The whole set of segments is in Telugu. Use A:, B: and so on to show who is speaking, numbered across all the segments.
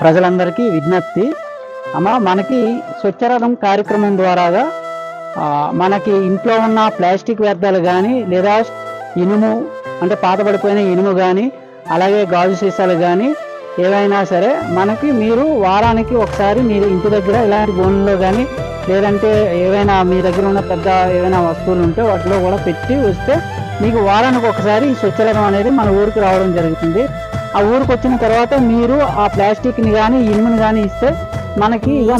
A: ప్రజలందరికీ విజ్ఞప్తి అమ్మ, మనకి స్వచ్ఛరథం కార్యక్రమం ద్వారాగా మనకి ఇంట్లో ఉన్న ప్లాస్టిక్ వ్యర్థాలు కానీ లేదా ఇనుము అంటే పాతబడిపోయిన ఇనుము కానీ అలాగే గాజు సీసాలు కానీ ఏవైనా సరే మనకి మీరు వారానికి ఒకసారి మీరు ఇంటి దగ్గర ఇలాంటి గోన్లో కానీ లేదంటే ఏవైనా మీ దగ్గర ఉన్న పెద్ద ఏవైనా వస్తువులు ఉంటే వాటిలో కూడా పెట్టి వస్తే మీకు వారానికి ఒకసారి ఈ స్వచ్ఛరథం అనేది మన ఊరికి రావడం జరుగుతుంది. ఆ ఊరికి వచ్చిన తర్వాత మీరు ఆ ప్లాస్టిక్ని కానీ ఇనుముని కానీ ఇస్తే మనకి ఇక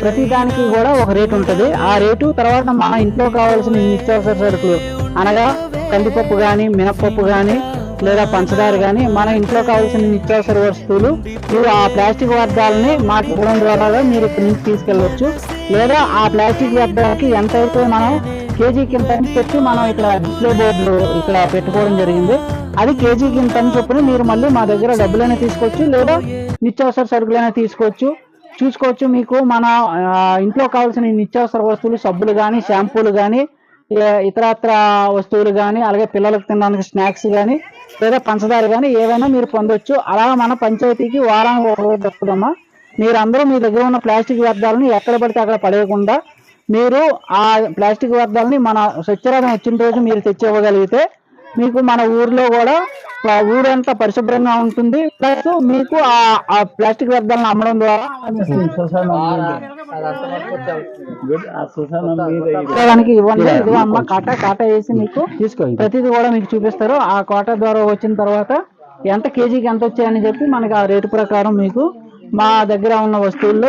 A: ప్రతి దానికి కూడా ఒక రేటు ఉంటుంది. ఆ రేటు తర్వాత మన ఇంట్లో కావాల్సిన నిత్యావసర సరుకులు అనగా కందిపప్పు కానీ మినప్పప్పు కానీ లేదా పంచదార కానీ మన ఇంట్లో కావాల్సిన నిత్యావసర వస్తువులు మీరు ఆ ప్లాస్టిక్ వ్యర్థాలని మాకు ఇవ్వడం ద్వారా మీరు ఇక్కడి నుంచి తీసుకెళ్ళవచ్చు. లేదా ఆ ప్లాస్టిక్ వ్యర్థాలకి ఎంతైతే మనం కేజీకి ఇంత అని పెట్టి మనం ఇక్కడ డిస్ప్లే బోర్డులు ఇక్కడ పెట్టుకోవడం జరిగింది. అది కేజీకి ఇంత అని చొప్పున మీరు మళ్ళీ మా దగ్గర డబ్బులైనా తీసుకోవచ్చు లేదా నిత్యావసర సరుకులైనా చూసుకోవచ్చు. మీకు మన ఇంట్లో కావాల్సిన నిత్యావసర వస్తువులు సబ్బులు కానీ షాంపూలు కానీ ఇతరత్ర వస్తువులు కానీ అలాగే పిల్లలకు తినడానికి స్నాక్స్ కానీ లేదా పంచదార కానీ ఏవైనా మీరు పొందొచ్చు. అలా మన పంచాయతీకి వారానికి ఒక రోజు దొరుకుతుందమ్మా. మీరందరూ మీ దగ్గర ఉన్న ప్లాస్టిక్ వ్యర్థాలను ఎక్కడ పడితే అక్కడ పడేయకుండా మీరు ఆ ప్లాస్టిక్ వ్యర్థాలని మన స్వచ్ఛరథం వచ్చిన రోజు మీరు తెచ్చి ఇవ్వగలిగితే మీకు మన ఊర్లో కూడా ఊరంతా పరిశుభ్రంగా ఉంటుంది. ప్లస్ మీకు ఆ ప్లాస్టిక్ వ్యర్థాలను అమ్మడం ద్వారా ఇవ్వండి. ఇదిగో అమ్మ కాటా వేసి మీకు ప్రతిదీ కూడా మీకు చూపిస్తారు. ఆ కాటా ద్వారా వచ్చిన తర్వాత ఎంత కేజీకి ఎంత వచ్చాయని చెప్పి మనకి ఆ రేటు ప్రకారం మీకు మా దగ్గర ఉన్న వస్తువుల్లో